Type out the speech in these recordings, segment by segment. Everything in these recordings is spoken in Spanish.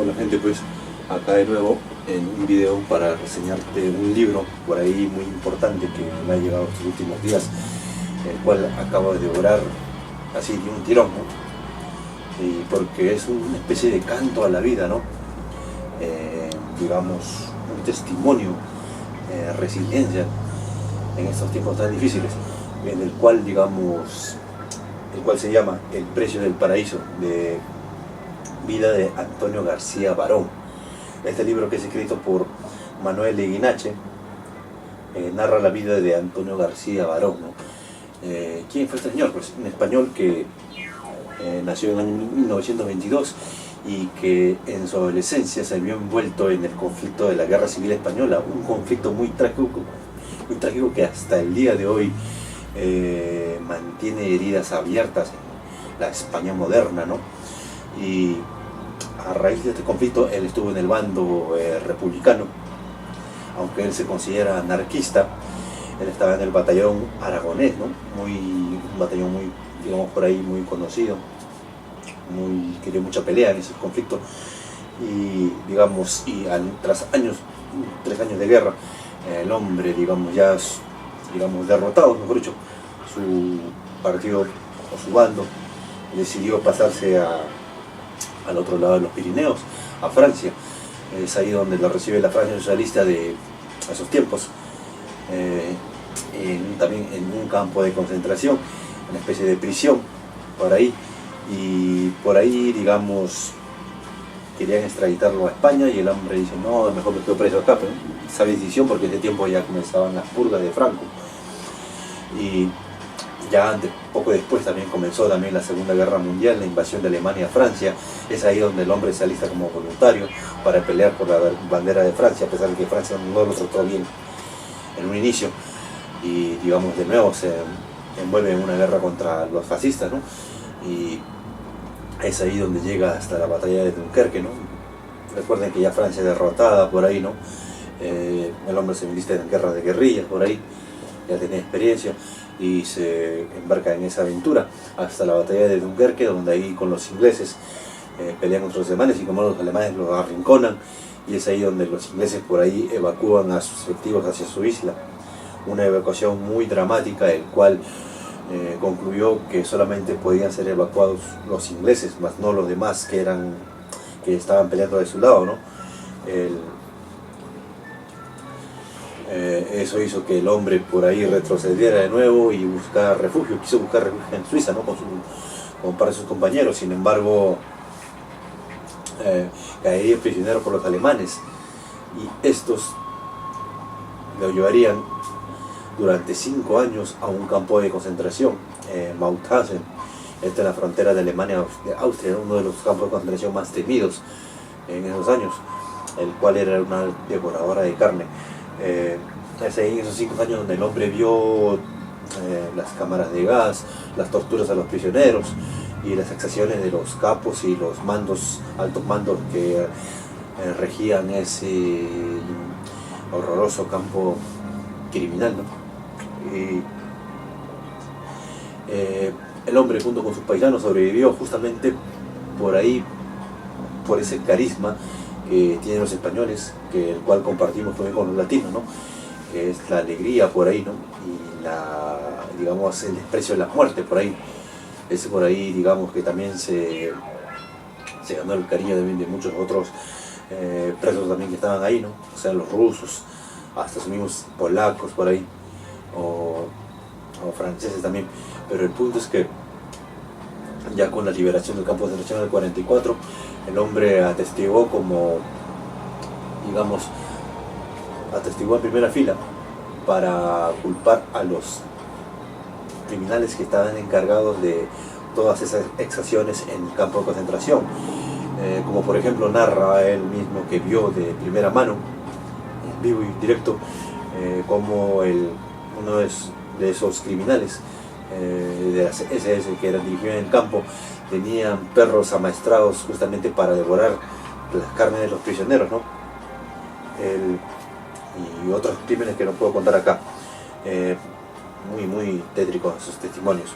Hola gente, pues acá de nuevo en un video para reseñarte un libro por ahí muy importante que me ha llegado estos últimos días, el cual acabo de devorar así de un tirón, ¿no? Y porque es una especie de canto a la vida, ¿no? Digamos, un testimonio, resiliencia en estos tiempos tan difíciles, en el cual, digamos, el cual se llama El precio del paraíso, de vida de Antonio García Barón. Este libro, que es escrito por Manuel Leguinache, narra la vida de Antonio García Barón, ¿no? ¿Quién fue este señor? Pues un español que nació en el año 1922 y que en su adolescencia se vio envuelto en el conflicto de la Guerra Civil Española, un conflicto muy trágico que hasta el día de hoy mantiene heridas abiertas en la España moderna, ¿no? Y a raíz de este conflicto él estuvo en el bando republicano, aunque él se considera anarquista. Él estaba en el batallón aragonés, ¿no? Un batallón muy, digamos, por ahí muy conocido, que dio mucha pelea en ese conflicto, y digamos, tras 3 años de guerra, el hombre, digamos, ya, digamos, derrotado, mejor dicho, su partido o su bando decidió pasarse al otro lado de los Pirineos, a Francia. Es ahí donde lo recibe la Francia socialista de esos tiempos, también en un campo de concentración, una especie de prisión por ahí, y por ahí, digamos, querían extraditarlo a España y el hombre dice: no, mejor me quedo preso acá. Pero esa decisión, porque en ese tiempo ya comenzaban las purgas de Franco, y ya poco después también comenzó también la Segunda Guerra Mundial, la invasión de Alemania a Francia. Es ahí donde el hombre se alista como voluntario para pelear por la bandera de Francia, a pesar de que Francia no lo trató bien en un inicio, y digamos de nuevo se envuelve en una guerra contra los fascistas, ¿no? Y es ahí donde llega hasta la batalla de Dunkerque, ¿no? Recuerden que ya Francia derrotada por ahí, ¿no? El hombre se enlista en guerras de guerrillas por ahí, ya tenía experiencia y se embarca en esa aventura hasta la batalla de Dunkerque, donde ahí con los ingleses pelean contra los alemanes, y como los alemanes los arrinconan, y es ahí donde los ingleses por ahí evacúan a sus efectivos hacia su isla. Una evacuación muy dramática, el cual concluyó que solamente podían ser evacuados los ingleses, más no los demás que estaban peleando de su lado, ¿no? Eso hizo que el hombre por ahí retrocediera de nuevo y quiso buscar refugio en Suiza, ¿no? Con par de sus compañeros. Sin embargo, caería prisionero por los alemanes, y estos lo llevarían durante 5 años a un campo de concentración, Mauthausen, en la frontera de Alemania de Austria, uno de los campos de concentración más temidos en esos años, el cual era una devoradora de carne. Es ahí en esos 5 años donde el hombre vio las cámaras de gas, las torturas a los prisioneros y las exacciones de los capos y los altos mandos que regían ese horroroso campo criminal, ¿no? Y el hombre, junto con sus paisanos, sobrevivió justamente por ahí, por ese carisma que tienen los españoles, el cual compartimos también con los latinos, ¿no? Que es la alegría por ahí, ¿no? Y digamos, el desprecio de la muerte por ahí. Ese por ahí, digamos, que también se ganó el cariño de muchos otros presos también que estaban ahí, ¿no? O sea, los rusos, hasta los mismos polacos por ahí, o franceses también. Pero el punto es que ya con la liberación del campo de concentración del 44, el hombre atestiguó atestiguó en primera fila para culpar a los criminales que estaban encargados de todas esas exacciones en el campo de concentración. Como por ejemplo narra él mismo, que vio de primera mano, en vivo y directo, como uno de esos criminales de las SS que eran dirigidos en el campo tenían perros amaestrados justamente para devorar las carnes de los prisioneros, ¿no? Y otros crímenes que no puedo contar acá. Muy tétricos sus testimonios.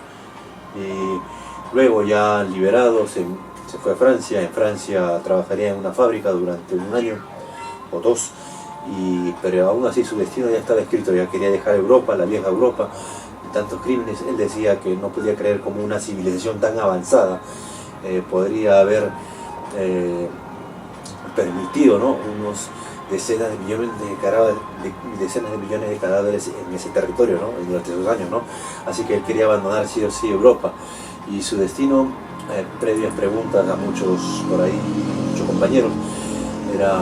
Y luego, ya liberado, se se fue a Francia. En Francia trabajaría en una fábrica durante un año o dos, pero aún así su destino ya estaba escrito, ya quería dejar Europa, la vieja Europa, tantos crímenes. Él decía que no podía creer cómo una civilización tan avanzada podría haber permitido, ¿no?, unos decenas de millones de cadáveres en ese territorio, ¿no?, durante esos años, ¿no? Así que él quería abandonar sí o sí Europa, y su destino, previas preguntas a muchos por ahí, muchos compañeros, era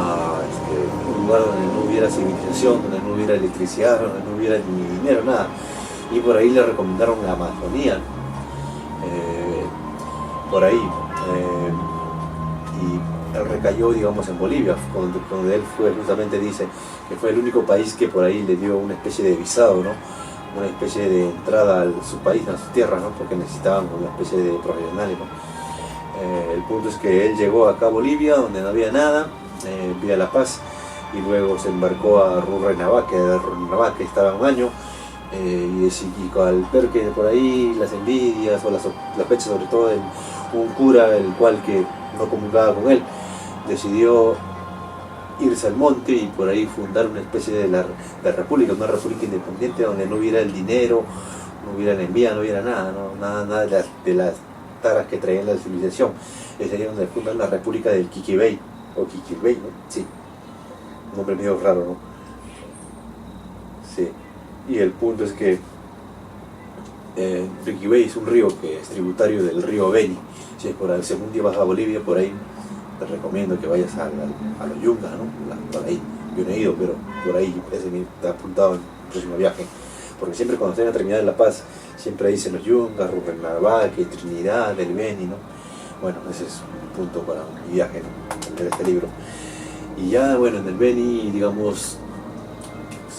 un lugar donde no hubiera civilización, donde no hubiera electricidad, donde no hubiera ni dinero, nada. Y por ahí le recomendaron la Amazonía, por ahí, y él recayó, digamos, en Bolivia, donde él fue, justamente dice que fue el único país que por ahí le dio una especie de visado, ¿no?, una especie de entrada a su país, a su tierra, ¿no?, porque necesitaban una especie de profesionales, ¿no? El punto es que él llegó acá a Bolivia, donde no había nada, vía La Paz, y luego se embarcó a Rurrenabaque, que estaba un año, y al ver que por ahí las envidias o las sospechas, sobre todo de un cura, el cual que no comulgaba con él, decidió irse al monte y por ahí fundar una especie de república, una república independiente donde no hubiera el dinero, no hubiera la envidia, no hubiera nada, ¿no?, nada de las taras que traía la civilización. Es ahí donde fundan la república del Quiquibay, o Quiquibay, ¿no? Sí, un nombre medio raro, ¿no? Sí. Y el punto es que Quiquibay es un río que es tributario del río Beni. Si es por ahí, si algún día vas a Bolivia, por ahí te recomiendo que vayas a los Yungas, ¿no?, por ahí. Yo no he ido, pero por ahí ese está apuntado en el próximo viaje. Porque siempre cuando estoy en la terminal de La Paz, siempre dicen los Yungas, Rurrenabaque, Trinidad, del Beni, ¿no? Bueno, ese es un punto para mi viaje, ¿no?, de este libro. Y ya, bueno, en el Beni, digamos,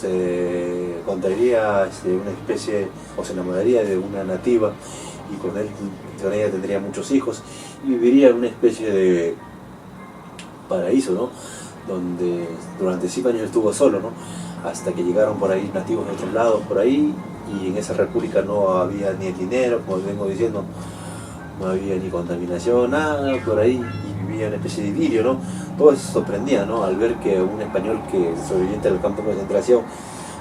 se encontraría una especie, o se enamoraría de una nativa, y con ella tendría muchos hijos, y viviría en una especie de paraíso, ¿no?, donde durante 5 años estuvo solo, ¿no?, hasta que llegaron por ahí nativos de otros lados por ahí, y en esa república no había ni el dinero, como vengo diciendo, no había ni contaminación, nada por ahí, y vivía una especie de idilio, ¿no? Todo se sorprendía, ¿no?, al ver que un español que sobreviviente del campo de concentración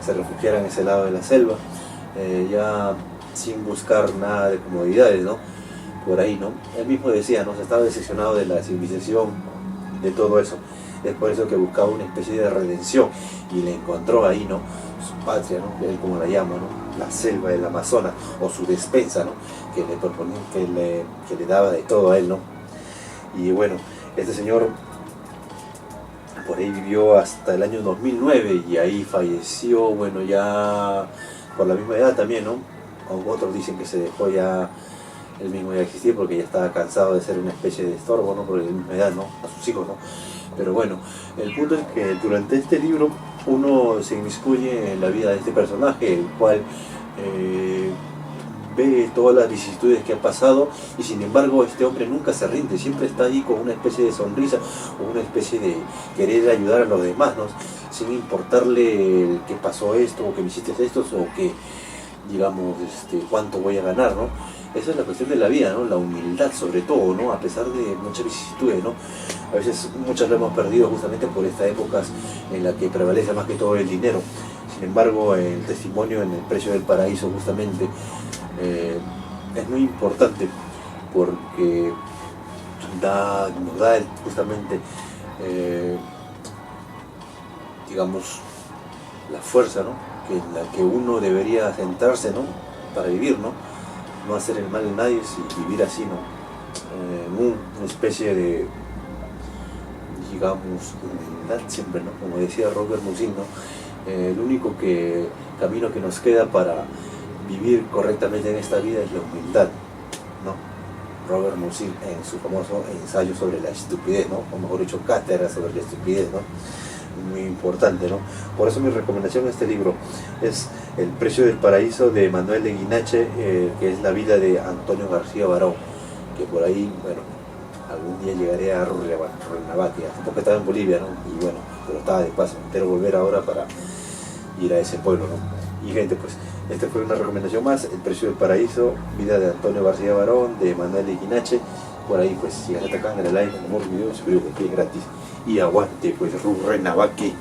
se refugiara en ese lado de la selva, ya sin buscar nada de comodidades, ¿no?, por ahí, ¿no? Él mismo decía, ¿no?, se estaba decepcionado de la civilización, de todo eso. Es por eso que buscaba una especie de redención, y le encontró ahí, ¿no?, su patria, ¿no?, él como la llama, ¿no?, la selva del Amazonas, o su despensa, ¿no?, que le proponía, que le daba de todo a él, ¿no? Y bueno, este señor por ahí vivió hasta el año 2009, y ahí falleció, bueno, ya por la misma edad también, ¿no? Otros dicen que se dejó ya, él mismo ya existir, porque ya estaba cansado de ser una especie de estorbo, ¿no?, por la misma edad, ¿no?, a sus hijos, ¿no? Pero bueno, el punto es que durante este libro uno se inmiscuye en la vida de este personaje, el cual ve todas las vicisitudes que ha pasado, y sin embargo este hombre nunca se rinde, siempre está ahí con una especie de sonrisa, o una especie de querer ayudar a los demás, ¿no?, sin importarle que pasó esto, o que me hiciste esto, o que, digamos, cuánto voy a ganar, ¿no? Esa es la cuestión de la vida, ¿no?, la humildad sobre todo, ¿no?, a pesar de muchas vicisitudes, ¿no? A veces muchas lo hemos perdido justamente por estas épocas en las que prevalece más que todo el dinero. Sin embargo, el testimonio en El precio del paraíso justamente es muy importante, porque nos da justamente, digamos, la fuerza, ¿no?, en la que uno debería centrarse, ¿no?, para vivir, ¿no?, no hacer el mal a nadie y vivir así, ¿no?, una especie de, digamos, humildad siempre, ¿no?, como decía Robert Musil, ¿no?, el único camino que nos queda para vivir correctamente en esta vida es la humildad, ¿no? Robert Musil, en su famoso ensayo sobre la estupidez, ¿no?, o mejor dicho, cátedra sobre la estupidez, ¿no?, muy importante, ¿no? Por eso mi recomendación a este libro es El precio del paraíso, de Manuel de Guinache, que es la vida de Antonio García Barón, que por ahí, bueno, algún día llegaré a Rurrenabaque, hace poco estaba en Bolivia, ¿no?, y bueno, pero estaba de paso, espero volver ahora para ir a ese pueblo, ¿no? Y gente, pues, esta fue una recomendación más, El precio del paraíso, vida de Antonio García Barón, de Manuel de Guinache, por ahí pues si ya se atacan en el like, el amor, video, suscribo que es gratis. Y aguante pues Rurrenabaque.